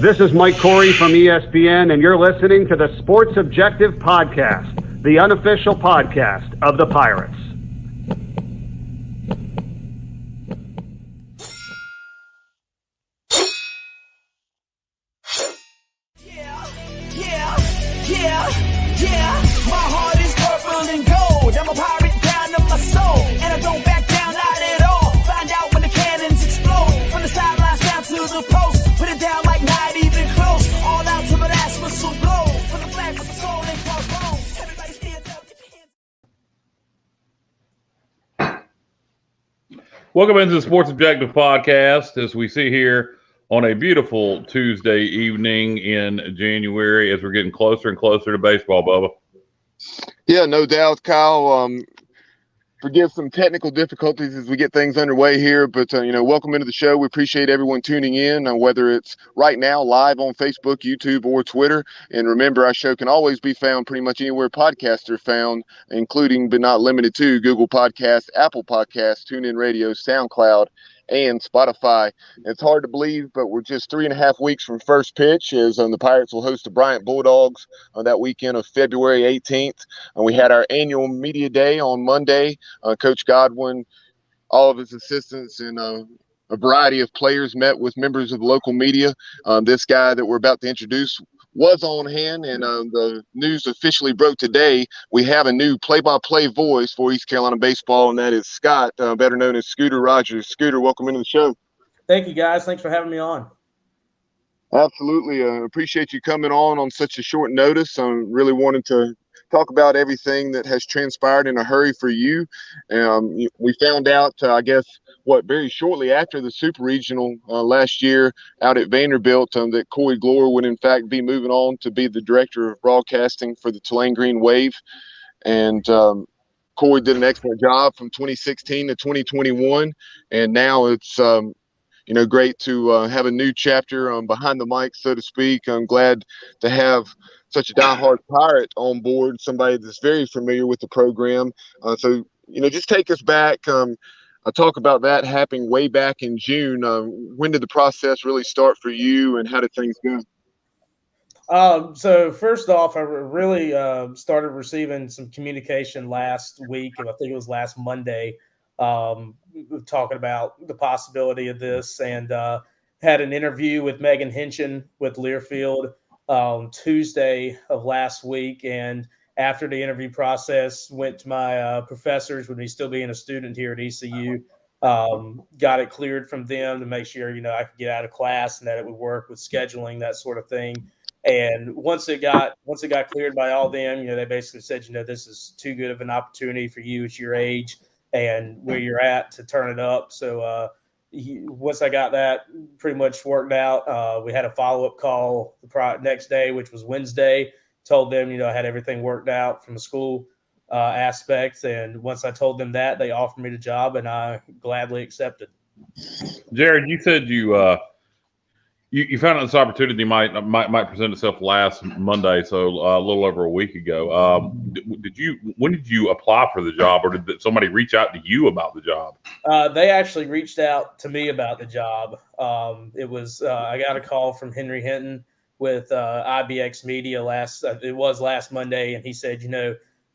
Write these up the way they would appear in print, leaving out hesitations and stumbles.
This is Mike Corey from ESPN, and you're listening to the Sports Objective Podcast, the unofficial podcast of the Pirates. My heart is purple and gold. I'm a pirate down to my soul, and I don't back down, not at all. Find out when the cannons explode. From the sidelines down to the post, put it down like not even close. All out to the last whistle blow. From the flag with the soul and crossbones. Everybody stand up, get your hands. Welcome into the Sports Objective Podcast. As we see here on a beautiful Tuesday evening in January, as we're getting closer and closer to baseball, Bubba. Yeah, no doubt, Kyle. Forgive some technical difficulties as we get things underway here, but welcome into the show. We appreciate everyone tuning in, whether it's right now live on Facebook, YouTube, or Twitter. And remember, our show can always be found pretty much anywhere podcasts are found, including but not limited to Google Podcasts, Apple Podcasts, TuneIn Radio, SoundCloud, and Spotify. It's hard to believe, but we're just 3.5 weeks from first pitch, as the Pirates will host the Bryant Bulldogs on that weekend of February 18th. We had our annual media day on Monday. Coach Godwin, all of his assistants, and a variety of players met with members of the local media. This guy that we're about to introduce was on hand, and the news officially broke today. We have a new play-by-play voice for East Carolina baseball, and that is Scott, better known as Scooter Rogers. Scooter, welcome into the show. Thank you, guys. Thanks for having me on. Absolutely. Appreciate you coming on such a short notice. I really wanted to talk about everything that has transpired in a hurry for you. We found out, very shortly after the Super Regional last year out at Vanderbilt, that Corey Gloor would in fact be moving on to be the director of broadcasting for the Tulane Green Wave. And Corey did an excellent job from 2016 to 2021. And now it's, great to have a new chapter behind the mic, so to speak. I'm glad to have such a diehard Pirate on board, somebody that's very familiar with the program. Just take us back. I'll talk about that happening way back in June. When did the process really start for you, and how did things go? So first off, I really started receiving some communication last week, and I think it was last Monday, talking about the possibility of this, and had an interview with Megan Hinchin with Learfield Tuesday of last week. And after the interview process, went to my professors with me still being a student here at ECU, got it cleared from them to make sure, I could get out of class and that it would work with scheduling, that sort of thing. And once it got cleared by all them, they basically said, this is too good of an opportunity for you at your age and where you're at to turn it up. So once I got that pretty much worked out, we had a follow-up call the next day, which was Wednesday. Told them, I had everything worked out from the school aspects. And once I told them that, they offered me the job, and I gladly accepted. Jared, you said you found out this opportunity might present itself last Monday, so a little over a week ago. When did you apply for the job, or did somebody reach out to you about the job? They actually reached out to me about the job. It was I got a call from Henry Hinton with IBX Media last Monday, and he said,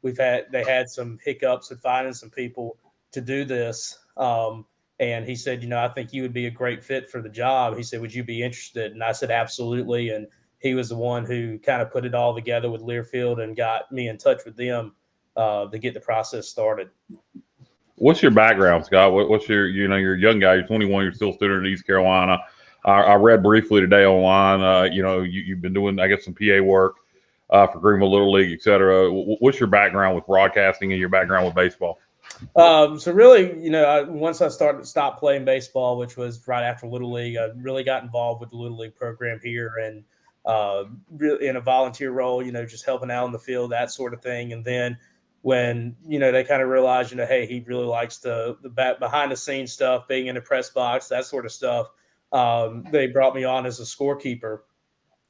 they had some hiccups with finding some people to do this. And he said, I think you would be a great fit for the job. He said, would you be interested? And I said, absolutely. And he was the one who kind of put it all together with Learfield and got me in touch with them to get the process started. What's your background, Scott? What's you're a young guy, you're 21, you're still a student in East Carolina. I read briefly today online, you've been doing, I guess, some PA work for Greenville Little League, et cetera. What's your background with broadcasting and your background with baseball? So really, once I stopped playing baseball, which was right after Little League, I really got involved with the Little League program here, and in a volunteer role, just helping out in the field, that sort of thing. And then when, they kind of realized, hey, he really likes the behind the scenes stuff, being in the press box, that sort of stuff. They brought me on as a scorekeeper,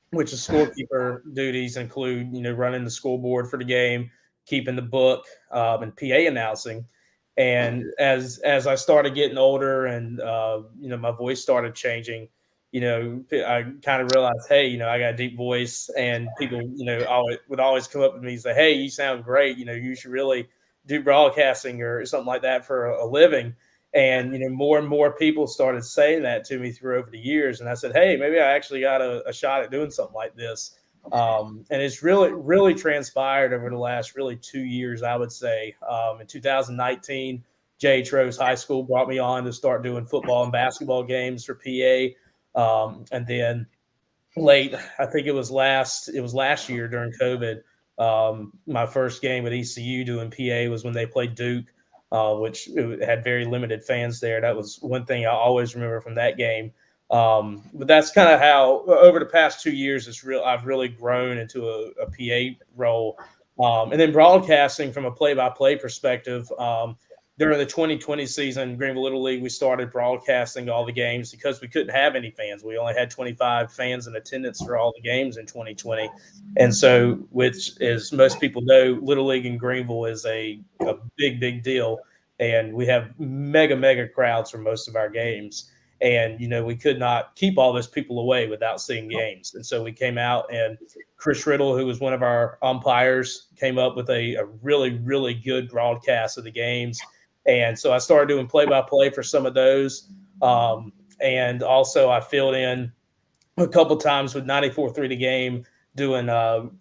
which is scorekeeper duties include, running the scoreboard for the game, keeping the book, and PA announcing. And as I started getting older and, my voice started changing, I kind of realized, hey, I got a deep voice, and people, would always come up with me and say, hey, you sound great. You should really do broadcasting or something like that for a living. And, more and more people started saying that to me through over the years. And I said, hey, maybe I actually got a shot at doing something like this. And it's really, really transpired over the last really 2 years, I would say. In 2019, J.H. Rose High School brought me on to start doing football and basketball games for PA. And then I think it was last year during COVID. My first game at ECU doing PA was when they played Duke, which had very limited fans there. That was one thing I always remember from that game. But that's kind of how over the past 2 years, I've really grown into a PA role. And then broadcasting from a play-by-play perspective, during the 2020 season, Greenville Little League, we started broadcasting all the games because we couldn't have any fans. We only had 25 fans in attendance for all the games in 2020. And so, which, as most people know, Little League in Greenville is a big, big deal. And we have mega crowds for most of our games. And, we could not keep all those people away without seeing games. And so we came out, and Chris Riddle, who was one of our umpires, came up with a really, really good broadcast of the games. And so I started doing play-by-play for some of those. And also I filled in a couple times with 94.3 The Game doing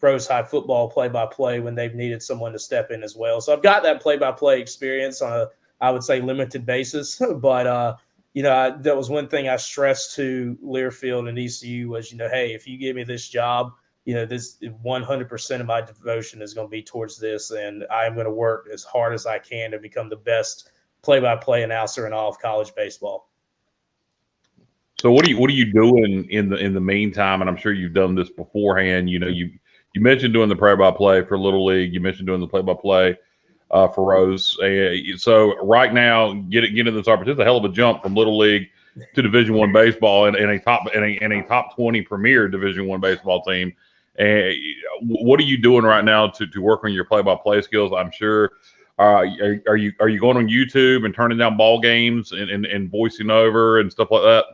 Rose High football play-by-play when they've needed someone to step in as well. So I've got that play-by-play experience on a, I would say, limited basis. But, that was one thing I stressed to Learfield and ECU was, hey, if you give me this job, this 100% of my devotion is going to be towards this, and I'm going to work as hard as I can to become the best play-by-play announcer in all of college baseball. So what are you doing in the meantime? And I'm sure you've done this beforehand. You mentioned doing the play-by-play for Little League. You mentioned doing the play-by-play for Rose. So right now, getting this opportunity, it's a hell of a jump from Little League to Division I baseball and a top 20 premier Division I baseball team. And what are you doing right now to work on your play-by-play skills? I'm sure. Are you going on YouTube and turning down ball games and voicing over and stuff like that?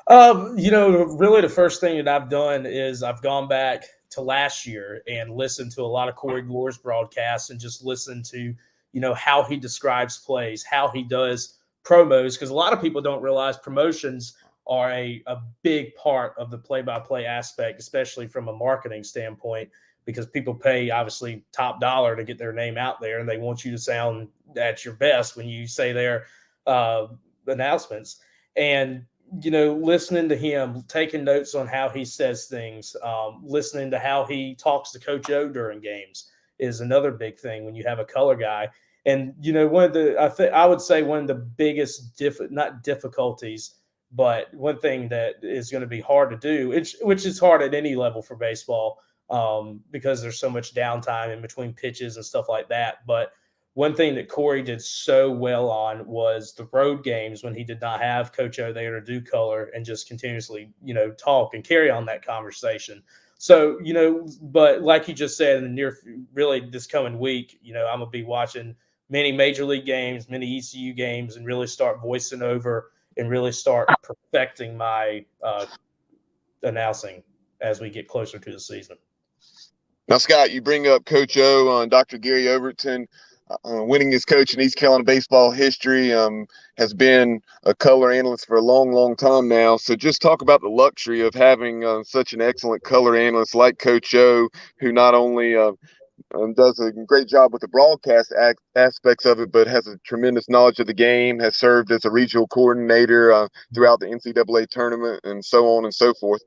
Really the first thing that I've done is I've gone back to last year and listened to a lot of Corey Gloor's broadcasts and just listened to, how he describes plays, how he does promos, because a lot of people don't realize promotions are a big part of the play-by-play aspect, especially from a marketing standpoint, because people pay obviously top dollar to get their name out there, and they want you to sound at your best when you say their announcements. And, listening to him, taking notes on how he says things, listening to how he talks to Coach O during games is another big thing when you have a color guy. And, I would say one of the biggest, not difficulties, but one thing that is going to be hard to do, which is hard at any level for baseball, because there's so much downtime in between pitches and stuff like that. But one thing that Corey did so well on was the road games when he did not have Coach O there to do color and just continuously, talk and carry on that conversation. So, but like you just said, really this coming week, I'm going to be watching many major league games, many ECU games, and really start voicing over and really start perfecting my announcing as we get closer to the season. Now, Scott, you bring up Coach O, Dr. Gary Overton, winningest coach in East Carolina baseball history, has been a color analyst for a long, long time now. So just talk about the luxury of having such an excellent color analyst like Coach O, who not only does a great job with the broadcast aspects of it, but has a tremendous knowledge of the game, has served as a regional coordinator throughout the NCAA tournament, and so on and so forth.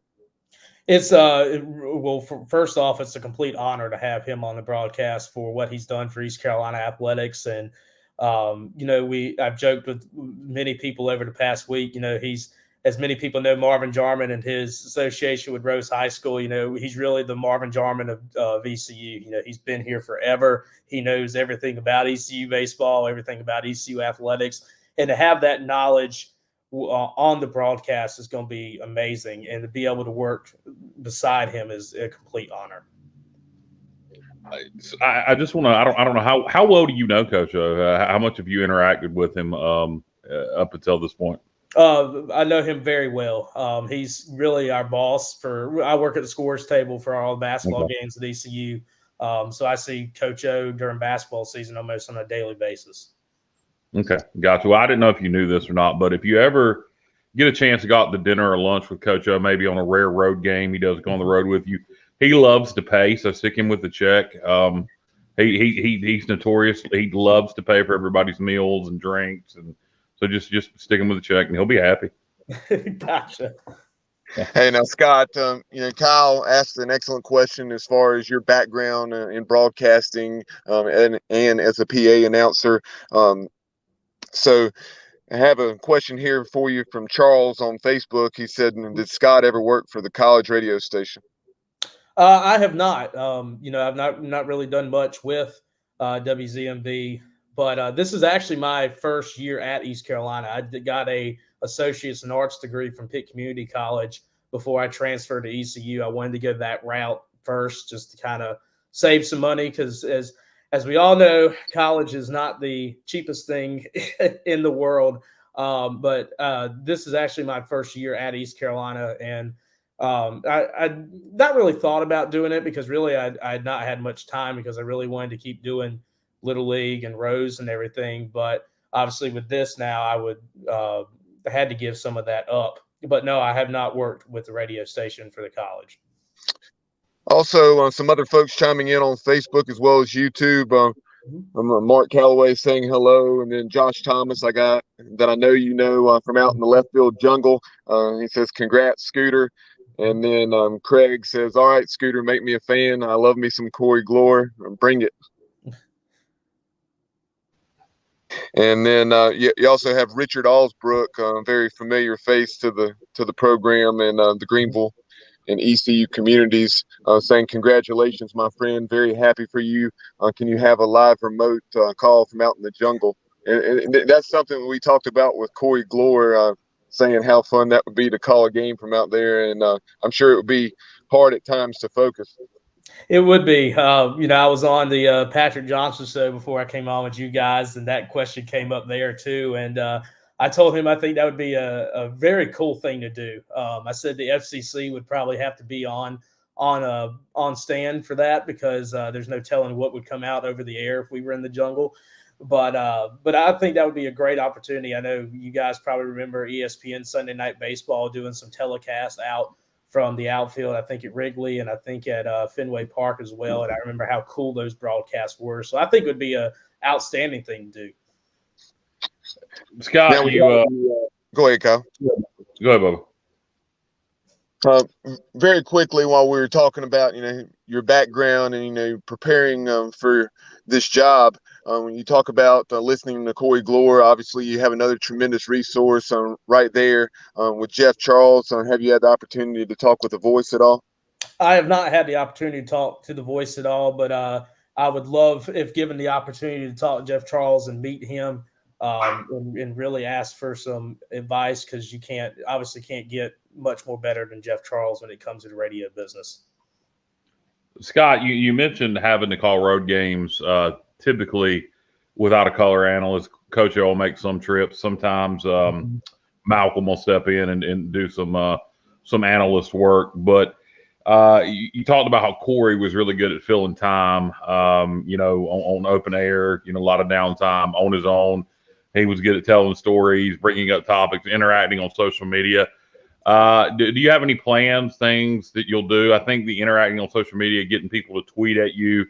It's first off, it's a complete honor to have him on the broadcast for what he's done for East Carolina athletics. And, I've joked with many people over the past week, he's, as many people know, Marvin Jarman and his association with Rose High School, he's really the Marvin Jarman of ECU. He's been here forever. He knows everything about ECU baseball, everything about ECU athletics. And to have that knowledge on the broadcast is going to be amazing. And to be able to work beside him is a complete honor. I just want to, I don't know, how well do you know Coach O? How much have you interacted with him up until this point? I know him very well. He's really our boss I work at the scores table for all the basketball games at ECU. So I see Coach O during basketball season almost on a daily basis. Okay, gotcha. Well, I didn't know if you knew this or not, but if you ever get a chance to go out to dinner or lunch with Coach O, maybe on a rare road game, he does go on the road with you. He loves to pay, so stick him with the check. He's notorious. He loves to pay for everybody's meals and drinks, and so just stick him with the check, and he'll be happy. Gotcha. Hey, now Scott, Kyle asked an excellent question as far as your background in broadcasting and as a PA announcer. So I have a question here for you from Charles on Facebook. He said, "Did Scott ever work for the college radio station?" I have not. I've not really done much with WZMB, but this is actually my first year at East Carolina. I got a associate's in arts degree from Pitt Community College before I transferred to ECU. I wanted to go that route first, just to kind of save some money, because as we all know, college is not the cheapest thing in the world. But this is actually my first year at East Carolina, and I not really thought about doing it because really I had not had much time, because I really wanted to keep doing Little League and Rose and everything. But obviously with this now, I had to give some of that up. But no, I have not worked with the radio station for the college. Also, some other folks chiming in on Facebook as well as YouTube. Mark Calloway saying hello, and then Josh Thomas, I got that I know from out in the left field jungle. He says, "Congrats, Scooter." And then Craig says, "All right, Scooter, make me a fan. I love me some Corey Gloor. Bring it." And then you also have Richard Alsbrook, a very familiar face to the program and the Greenville and ECU communities, saying, "Congratulations, my friend. Very happy for you. Can you have a live remote call from out in the jungle?" And that's something we talked about with Corey Gloor, saying how fun that would be to call a game from out there. And I'm sure it would be hard at times to focus. It would be. I was on the Patrick Johnson show before I came on with you guys, and that question came up there too. And I told him I think that would be a very cool thing to do. I said the FCC would probably have to be on stand for that, because there's no telling what would come out over the air if we were in the jungle. But I think that would be a great opportunity. I know you guys probably remember ESPN Sunday Night Baseball doing some telecasts out from the outfield, I think at Wrigley and I think at Fenway Park as well. And I remember how cool those broadcasts were. So I think it would be an outstanding thing to do. Scott, go ahead, Kyle. Go ahead, Bubba. Very quickly, while we were talking about your background and preparing for this job, when you talk about listening to Corey Gloor, obviously you have another tremendous resource right there with Jeff Charles. Have you had the opportunity to talk with The Voice at all? I have not had the opportunity to talk to The Voice at all, but I would love, if given the opportunity, to talk to Jeff Charles and meet him and really ask for some advice, because you obviously can't get much more better than Jeff Charles when it comes to the radio business. Scott, you mentioned having to call road games typically without a color analyst. Coach O will make some trips. Sometimes Malcolm will step in and do some analyst work. But you talked about how Corey was really good at filling time, on open air, a lot of downtime on his own. He was good at telling stories, bringing up topics, interacting on social media. Do you have any plans, things that you'll do? I think the interacting on social media, getting people to tweet at you,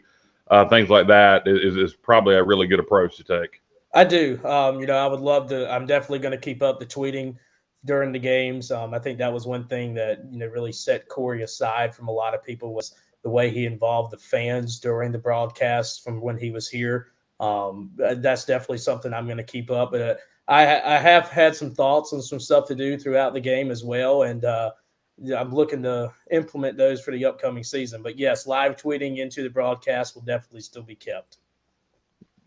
things like that is probably a really good approach to take. I do. I would love to. I'm definitely going to keep up the tweeting during the games. I think that was one thing that really set Corey aside from a lot of people, was the way he involved the fans during the broadcast from when he was here. That's definitely something I'm going to keep up. But I have had some thoughts on some stuff to do throughout the game as well, and I'm looking to implement those for the upcoming season. But yes, live tweeting into the broadcast will definitely still be kept.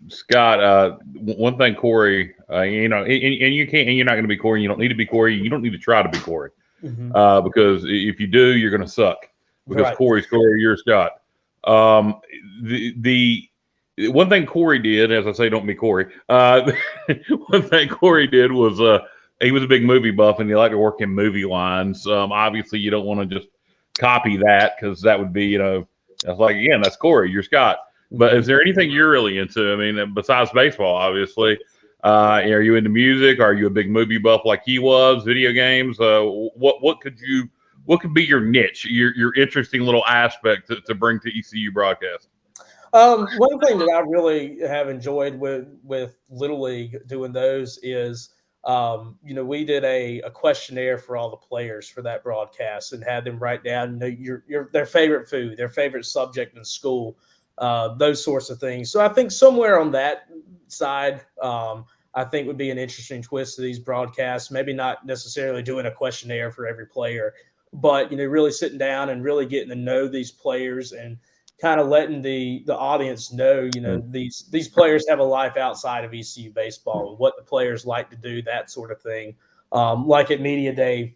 Scott, one thing, Corey, and you're not going to be Corey. You don't need to be Corey. You don't need to try to be Corey, because if you do, you're going to suck. Because right. Corey's Corey, you're Scott. The one thing Corey did, as I say, don't be Corey. One thing Corey did was he was a big movie buff, and he liked to work in movie lines. Obviously, you don't want to just copy that because that would be, that's like, again, that's Corey, you're Scott. But is there anything you're really into? I mean, besides baseball, obviously. Are you into music? Are you a big movie buff like he was? Video games? What could be your niche, your interesting little aspect to bring to ECU broadcast? One thing that I really have enjoyed with Little League doing those is, we did a questionnaire for all the players for that broadcast and had them write down, their favorite food, their favorite subject in school, those sorts of things. So I think somewhere on that side, I think would be an interesting twist to these broadcasts. Maybe not necessarily doing a questionnaire for every player, but really sitting down and really getting to know these players and kind of letting the audience know, these players have a life outside of ECU baseball and what the players like to do, that sort of thing. Like at Media Day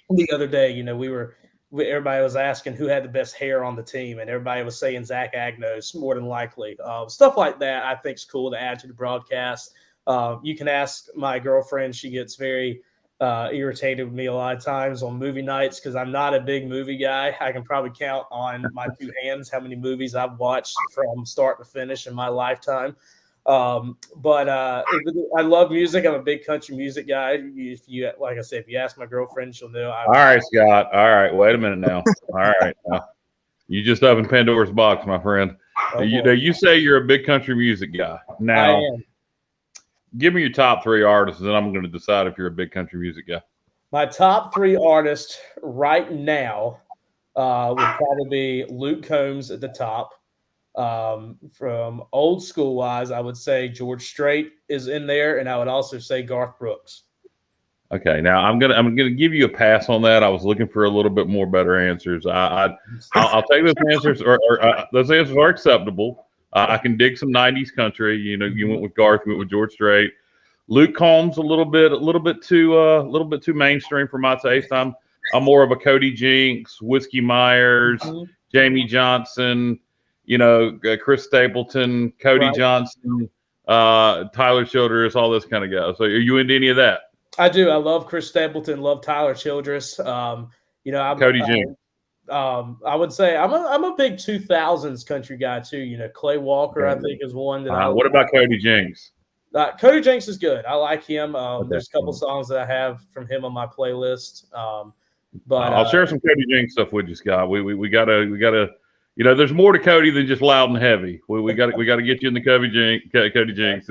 the other day, everybody was asking who had the best hair on the team, and everybody was saying Zach Agnos more than likely. Stuff like that I think is cool to add to the broadcast. You can ask my girlfriend. She gets very irritated with me a lot of times on movie nights because I'm not a big movie guy. I can probably count on my two hands how many movies I've watched from start to finish in my lifetime. But I love music. I'm a big country music guy. Like I said, if you ask my girlfriend, she'll know. All right, Scott. All right, wait a minute now. All right, you just opened Pandora's box, my friend. You say you're a big country music guy. Now, I am. Give me your top 3 artists, and I'm going to decide if you're a big country music guy. My top 3 artists right now would probably be Luke Combs at the top. From old school wise, I would say George Strait is in there, and I would also say Garth Brooks. Okay, now I'm gonna give you a pass on that. I was looking for a little bit more better answers. I'll take those answers, or those answers are acceptable. I can dig some '90s country. You went with Garth, you went with George Strait. Luke Combs a little bit too mainstream for my taste. I'm more of a Cody Jinks, Whiskey Myers, Jamie Johnson, Chris Stapleton, Cody Johnson, Tyler Childress, all this kind of guys. So are you into any of that? I do. I love Chris Stapleton, love Tyler Childress. Cody Jinks. I would say I'm a big 2000s country guy too. Clay Walker, I think, is one that. What about Cody Jinks? Cody Jinks is good. I like him. There's a couple songs that I have from him on my playlist. But I'll share some Cody Jinks stuff with you, Scott. We gotta. There's more to Cody than just loud and heavy. We got to get you in the Cody Jinks.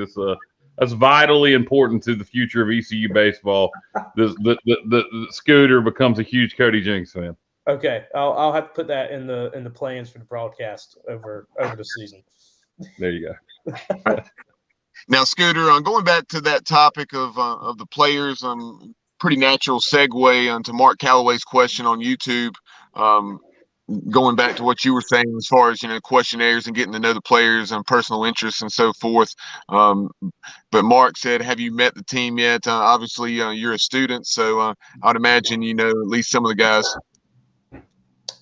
That's vitally important to the future of ECU baseball. The Scooter becomes a huge Cody Jinks fan. Okay, I'll have to put that in the plans for the broadcast over the season. There you go. Now, Scooter, going back to that topic of the players, pretty natural segue onto Mark Calloway's question on YouTube. Going back to what you were saying as far as questionnaires and getting to know the players and personal interests and so forth. But Mark said, "Have you met the team yet?" Obviously, you're a student, so I'd imagine at least some of the guys.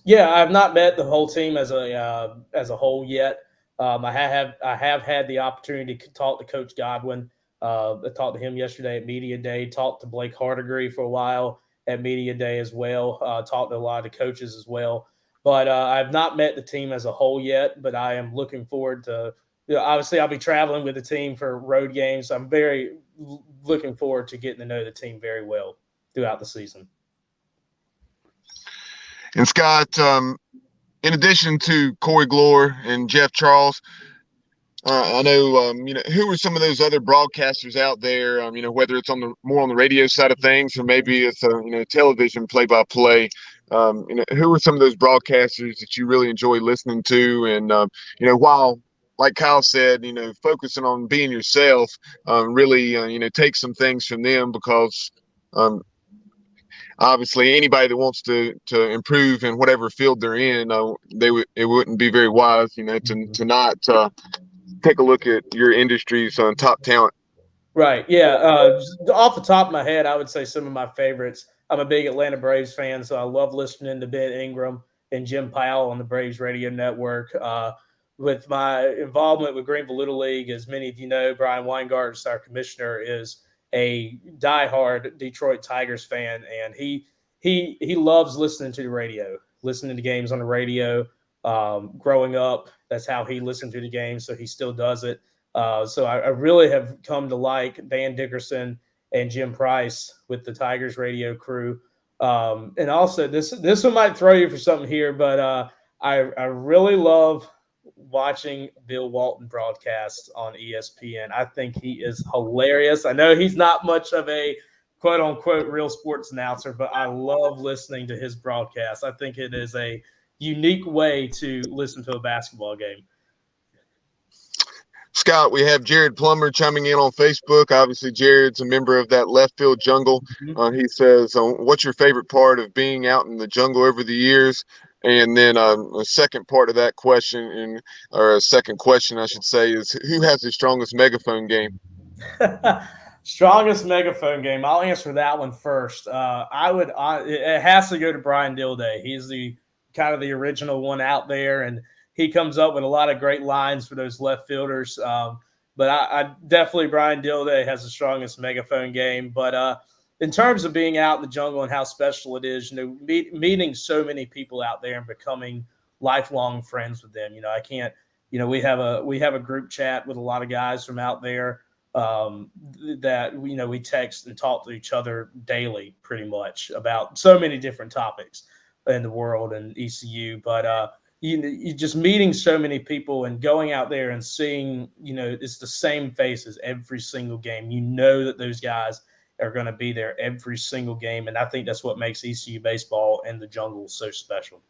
Yeah, I've not met the whole team as a whole yet. I have had the opportunity to talk to Coach Godwin. I talked to him yesterday at Media Day. Talked to Blake Hardigree for a while at Media Day as well. Talked to a lot of the coaches as well. But I've not met the team as a whole yet. But I am looking forward to. Obviously, I'll be traveling with the team for road games. I'm very looking forward to getting to know the team very well throughout the season. And Scott, in addition to Corey Gloor and Jeff Charles, I know, who are some of those other broadcasters out there, whether it's more on the radio side of things, or maybe it's, television play-by-play, who are some of those broadcasters that you really enjoy listening to? And, while, like Kyle said, focusing on being yourself, really, take some things from them because, obviously, anybody that wants to improve in whatever field they're in, it wouldn't be very wise, to not take a look at your industry's top talent. Right. Yeah. Off the top of my head, I would say some of my favorites. I'm a big Atlanta Braves fan, so I love listening to Ben Ingram and Jim Powell on the Braves radio network. With my involvement with Greenville Little League, as many of you know, Brian Weingart's our commissioner, is a diehard Detroit Tigers fan, and he loves listening to the radio, listening to games on the radio. Growing up, that's how he listened to the game, so he still does it. So I really have come to like Van Dickerson and Jim Price with the Tigers radio crew. And also, this one might throw you for something here, but I really love watching Bill Walton broadcast on ESPN. I think he is hilarious. I know he's not much of a quote unquote real sports announcer, but I love listening to his broadcast. I think it is a unique way to listen to a basketball game. Scott, we have Jared Plummer chiming in on Facebook. Obviously, Jared's a member of that left field jungle. He says, what's your favorite part of being out in the jungle over the years? And then a second part of that question, or a second question, I should say, is who has the strongest megaphone game? Strongest megaphone game. I'll answer that one first. It has to go to Brian Dilday. He's the kind of the original one out there, and he comes up with a lot of great lines for those left fielders. But I definitely, Brian Dilday has the strongest megaphone game. But in terms of being out in the jungle and how special it is, meeting so many people out there and becoming lifelong friends with them. I can't, we have a group chat with a lot of guys from out there that, we text and talk to each other daily pretty much about so many different topics in the world and ECU. But, you just meeting so many people and going out there and seeing, it's the same faces every single game. That those guys are going to be there every single game. And I think that's what makes ECU baseball and the jungle so special.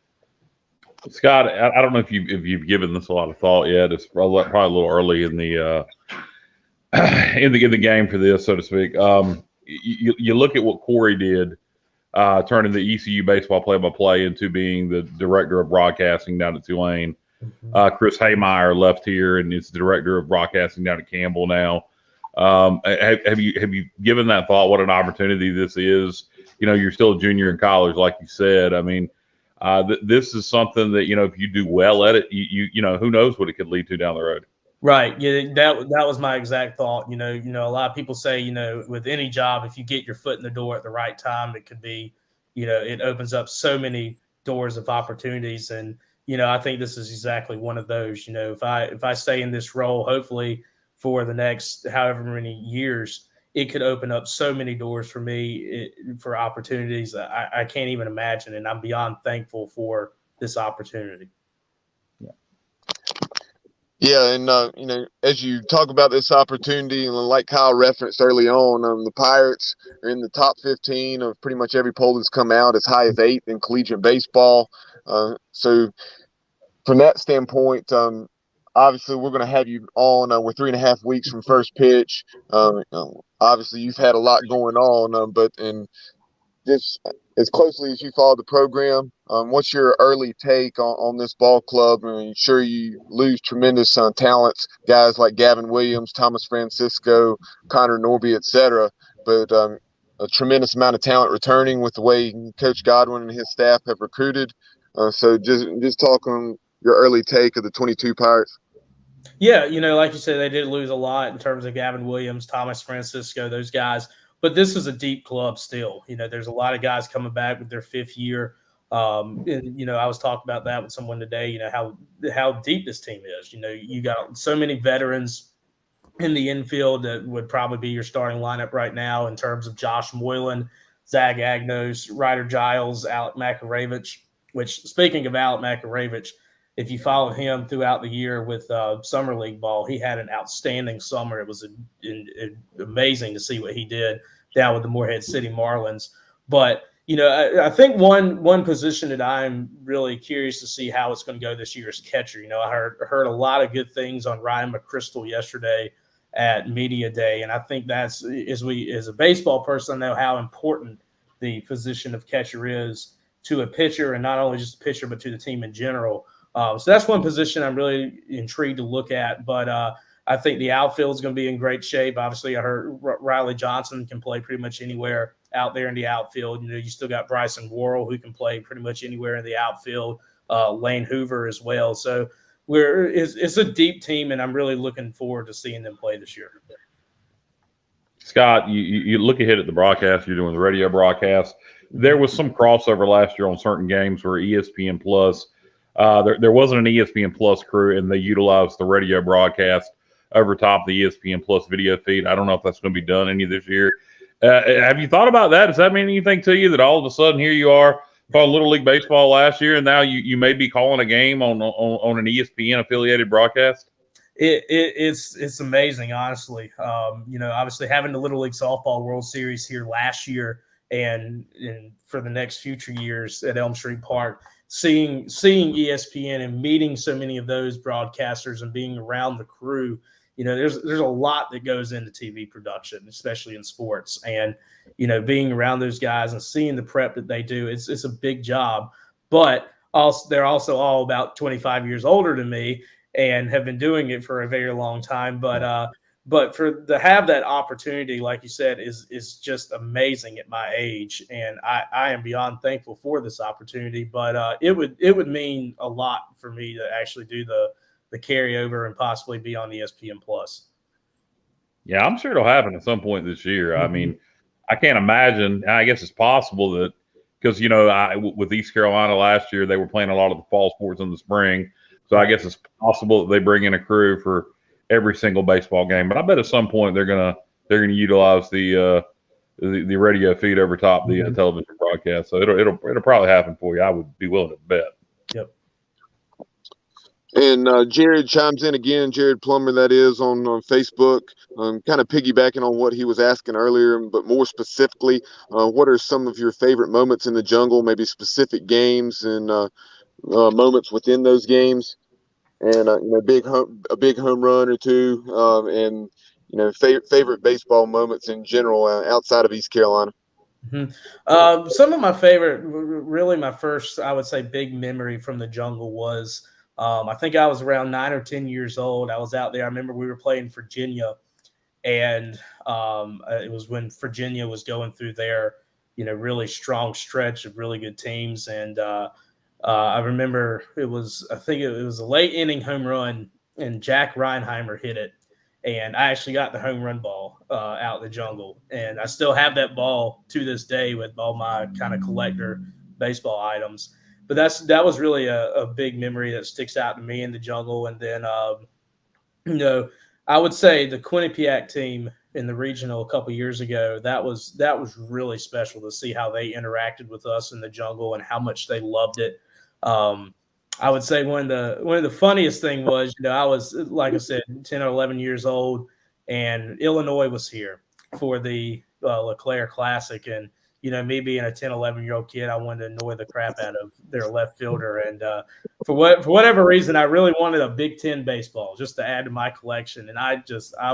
Scott, I don't know if you've given this a lot of thought yet. It's probably a little early in the in the game for this, so to speak. You look at what Corey did, turning the ECU baseball play-by-play into being the director of broadcasting down at Tulane. Chris Haymeyer left here and is the director of broadcasting down at Campbell now. Have you given that thought? What an opportunity this is. You're still a junior in college, like you said. I mean, this is something that if you do well at it, you who knows what it could lead to down the road. Right. Yeah, that was my exact thought. A lot of people say, with any job, if you get your foot in the door at the right time, it could be, it opens up so many doors of opportunities. And, I think this is exactly one of those. If I stay in this role, hopefully for the next however many years, it could open up so many doors for me for opportunities I can't even imagine. And I'm beyond thankful for this opportunity. Yeah, and as you talk about this opportunity, and like Kyle referenced early on, the Pirates are in the top 15 of pretty much every poll that's come out, as high as 8th in collegiate baseball. So from that standpoint, obviously we're going to have you on. We're 3.5 weeks from first pitch. Obviously you've had a lot going on, but in this, as closely as you follow the program, what's your early take on this ball club? I mean, sure, you lose tremendous talents, guys like Gavin Williams, Thomas Francisco, Connor Norby, etc., but a tremendous amount of talent returning with the way Coach Godwin and his staff have recruited. So just talk on your early take of the 22 Pirates. Yeah, like you said, they did lose a lot in terms of Gavin Williams, Thomas Francisco, those guys. But this is a deep club still. There's a lot of guys coming back with their 5th year. And, I was talking about that with someone today, how deep this team is. You got so many veterans in the infield that would probably be your starting lineup right now in terms of Josh Moylan, Zach Agnos, Ryder Giles, Alec Makarevich, which, speaking of Alec Makarevich, if you followed him throughout the year with Summer League ball, he had an outstanding summer. It was amazing to see what he did down with the Morehead City Marlins. But, I think one position that I'm really curious to see how it's going to go this year is catcher. I heard a lot of good things on Ryan McChrystal yesterday at Media Day, and I think that's, as a baseball person, I know how important the position of catcher is to a pitcher, and not only just a pitcher, but to the team in general. So that's one position I'm really intrigued to look at. But I think the outfield is going to be in great shape. Obviously, I heard Riley Johnson can play pretty much anywhere out there in the outfield. You still got Bryson Worrell, who can play pretty much anywhere in the outfield. Lane Hoover as well. So it's a deep team, and I'm really looking forward to seeing them play this year. Scott, you look ahead at the broadcast. You're doing the radio broadcast. There was some crossover last year on certain games where ESPN Plus, there wasn't an ESPN Plus crew, and they utilized the radio broadcast over top of the ESPN Plus video feed. I don't know if that's going to be done any this year. Have you thought about that? Does that mean anything to you that all of a sudden here you are called Little League Baseball last year, and now you may be calling a game on an ESPN affiliated broadcast? It's amazing, honestly. Obviously having the Little League Softball World Series here last year and for the next future years at Elm Street Park, seeing ESPN and meeting so many of those broadcasters and being around the crew, there's a lot that goes into TV production, especially in sports. And, being around those guys and seeing the prep that they do, it's a big job. But also, they're also all about 25 years older than me and have been doing it for a very long time. But to have that opportunity, like you said, is just amazing at my age. And I am beyond thankful for this opportunity. But it would mean a lot for me to actually do the carryover and possibly be on ESPN Plus. Yeah, I'm sure it'll happen at some point this year. I mean, I can't imagine. I guess it's possible that because, with East Carolina last year, they were playing a lot of the fall sports in the spring. So I guess it's possible that they bring in a crew for every single baseball game. But I bet at some point they're gonna utilize the radio feed over top the television broadcast. So it'll probably happen for you. I would be willing to bet. Yep. And Jared chimes in again, Jared Plummer, that is, on Facebook, kind of piggybacking on what he was asking earlier, but more specifically, what are some of your favorite moments in the jungle, maybe specific games and moments within those games, and a big home run or two, and favorite baseball moments in general outside of East Carolina. Mm-hmm. Some of my favorite, really my first, I would say, big memory from the jungle was I think I was around 9 or 10 years old. I was out there. I remember we were playing Virginia, and it was when Virginia was going through their really strong stretch of really good teams, and I remember I think it was a late inning home run, and Jack Reinheimer hit it. And I actually got the home run ball out in the jungle. And I still have that ball to this day with all my kind of collector baseball items. But that was really a big memory that sticks out to me in the jungle. And then, I would say the Quinnipiac team in the regional a couple years ago, that was really special to see how they interacted with us in the jungle and how much they loved it. I would say one of the funniest thing was, I was, like I said, 10 or 11 years old, and Illinois was here for the LeClaire Classic. And, me being a 10, 11-year-old kid, I wanted to annoy the crap out of their left fielder. And for whatever reason, I really wanted a Big Ten baseball just to add to my collection. And I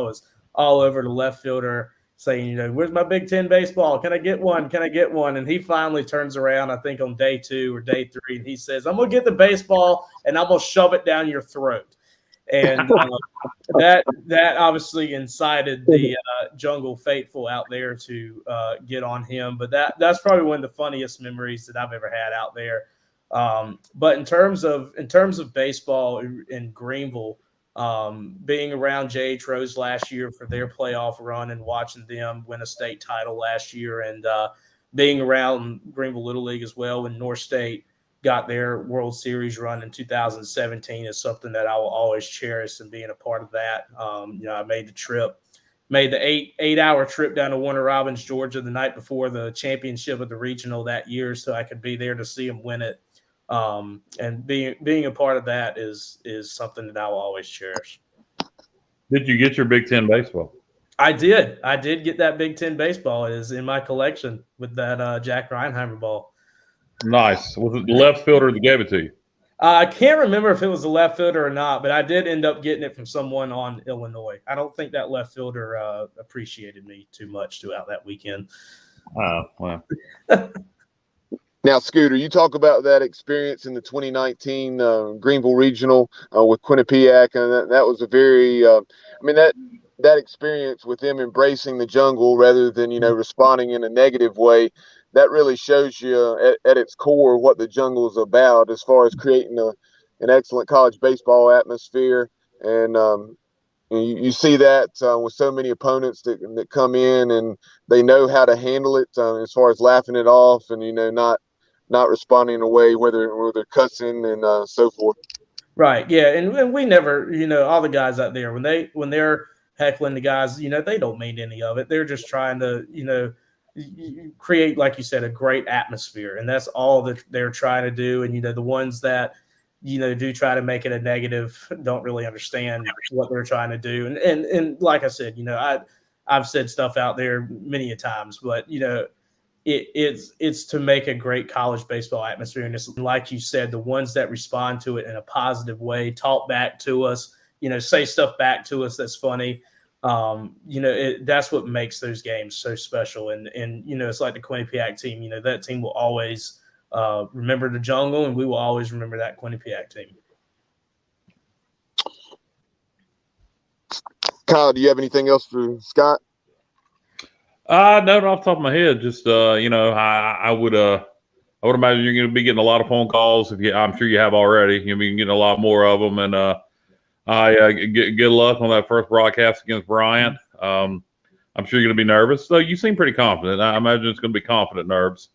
was all over the left fielder saying, where's my Big Ten baseball? Can I get one? Can I get one? And he finally turns around, I think on day 2 or day 3, and he says, I'm going to get the baseball and I'm going to shove it down your throat. And that obviously incited the jungle faithful out there to get on him. But that's probably one of the funniest memories that I've ever had out there. But in terms of baseball in Greenville, being around J.H. Rose last year for their playoff run and watching them win a state title last year, and being around Greenville Little League as well when North State got their World Series run in 2017 is something that I will always cherish, and being a part of that. I made the 8-hour trip down to Warner Robins, Georgia the night before the championship of the regional that year so I could be there to see them win it. And being a part of that is something that I will always cherish. Did you get your Big Ten baseball? I did get that Big Ten baseball. It is in my collection with that Jack Reinheimer ball. Nice. Was it the left fielder that gave it to you? I can't remember if it was the left fielder or not, but I did end up getting it from someone on Illinois. I don't think that left fielder appreciated me too much throughout that weekend. Oh, wow. Now, Scooter, you talk about that experience in the 2019 Greenville Regional with Quinnipiac, and that was a very, that experience with them embracing the jungle rather than, responding in a negative way, that really shows you at its core what the jungle is about as far as creating an excellent college baseball atmosphere and, you see that with so many opponents that come in and they know how to handle it as far as laughing it off and not responding in a way where they're cussing and so forth. Right. Yeah. And we never, all the guys out there when they're heckling the guys, they don't mean any of it. They're just trying to, create, like you said, a great atmosphere, and that's all that they're trying to do. And the ones that do try to make it a negative don't really understand what they're trying to do. And like I said, I've said stuff out there many a times, but it's to make a great college baseball atmosphere. And it's like you said, the ones that respond to it in a positive way, talk back to us, say stuff back to us that's funny. That's what makes those games so special. And it's like the Quinnipiac team. That team will always remember the jungle, and we will always remember that Quinnipiac team. Kyle, do you have anything else for Scott? No, not off the top of my head. Just I would imagine you're going to be getting a lot of phone calls. I'm sure you have already. You'll be getting a lot more of them. And good luck on that first broadcast against Bryant. I'm sure you're going to be nervous. So you seem pretty confident. I imagine it's going to be confident nerves.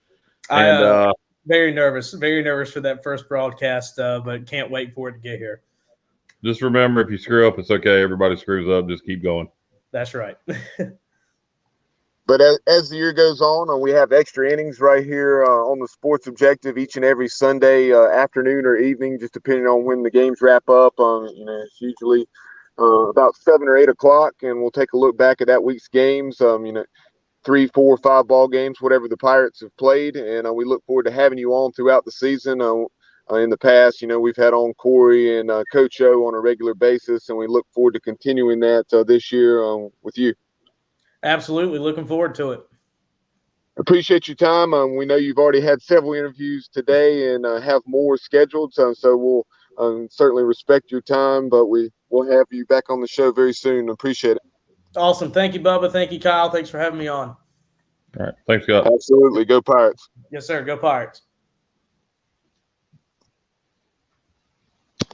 And very nervous for that first broadcast, but can't wait for it to get here. Just remember, if you screw up, it's okay. Everybody screws up. Just keep going. That's right. But as the year goes on, we have extra innings right here on the Sports Objective each and every Sunday afternoon or evening, just depending on when the games wrap up. It's usually about 7 or 8 o'clock, and we'll take a look back at that week's games. 3, 4, 5 ball games, whatever the Pirates have played, and we look forward to having you on throughout the season. In the past, we've had on Corey and Coach O on a regular basis, and we look forward to continuing that this year with you. Absolutely. Looking forward to it. Appreciate your time. We know you've already had several interviews today and have more scheduled. So we'll certainly respect your time, but we'll have you back on the show very soon. Appreciate it. Awesome. Thank you, Bubba. Thank you, Kyle. Thanks for having me on. All right. Thanks, Scott. Absolutely. Go Pirates. Yes, sir. Go Pirates.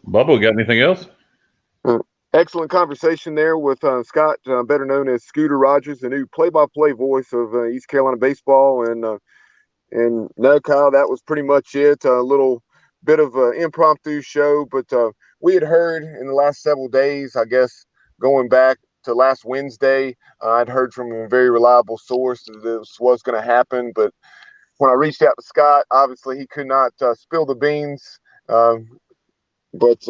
Bubba, got anything else? Excellent conversation there with Scott, better known as Scooter Rogers, the new play-by-play voice of East Carolina baseball. And no, Kyle, that was pretty much it. A little bit of an impromptu show, but we had heard in the last several days, I guess, going back to last Wednesday, I'd heard from a very reliable source that this was going to happen. But when I reached out to Scott, obviously he could not spill the beans. But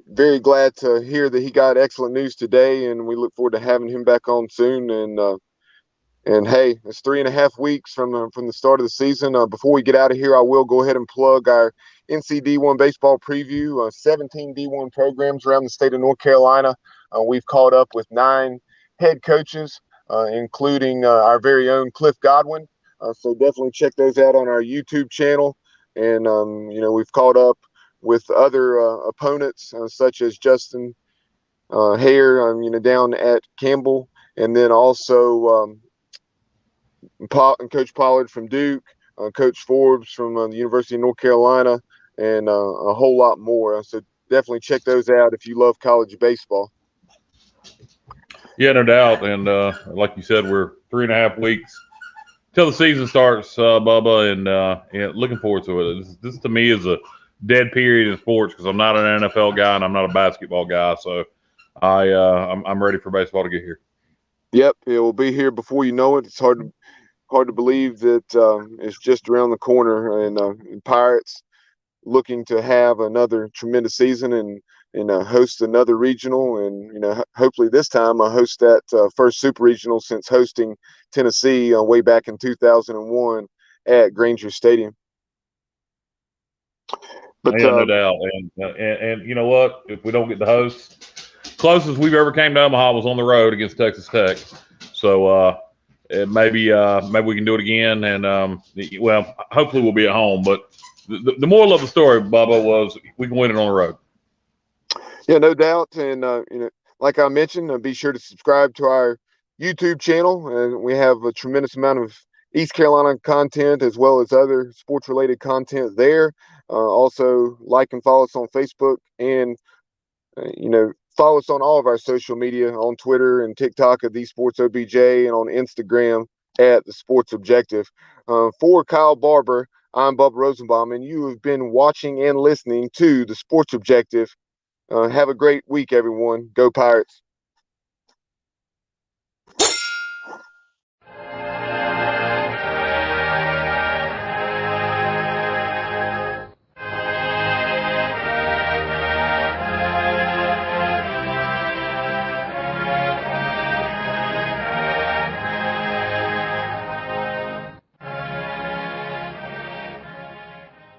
very glad to hear that he got excellent news today, and we look forward to having him back on soon. And hey, it's 3.5 weeks from the start of the season. Before we get out of here, I will go ahead and plug our NCD1 baseball preview. 17 D1 programs around the state of North Carolina. We've caught up with 9 head coaches, including our very own Cliff Godwin. So definitely check those out on our YouTube channel. And we've caught up with other opponents such as Justin Hare, down at Campbell, and then also Coach Pollard from Duke, Coach Forbes from the University of North Carolina, and a whole lot more. So definitely check those out if you love college baseball. Yeah, no doubt. And like you said, we're 3.5 weeks till the season starts, Bubba, and looking forward to it. This to me is a dead period in sports because I'm not an NFL guy and I'm not a basketball guy. So I'm ready for baseball to get here. Yep, it will be here before you know it. It's hard to believe that it's just around the corner, and Pirates looking to have another tremendous season and host another regional, and hopefully this time host that first super regional since hosting Tennessee way back in 2001 at Granger Stadium. But yeah, no doubt. And you know what? If we don't get the host, closest we've ever came to Omaha was on the road against Texas Tech. So maybe we can do it again. And well, hopefully we'll be at home. But the moral of the story, Bubba, was we can win it on the road. Yeah, no doubt. And like I mentioned, be sure to subscribe to our YouTube channel. And we have a tremendous amount of East Carolina content as well as other sports-related content there. Also, like and follow us on Facebook and, Follow us on all of our social media, on Twitter and TikTok at The Sports OBJ, and on Instagram at The Sports Objective. For Kyle Barber, I'm Bubba Rosenbaum, and you have been watching and listening to The Sports Objective. Have a great week, everyone. Go Pirates.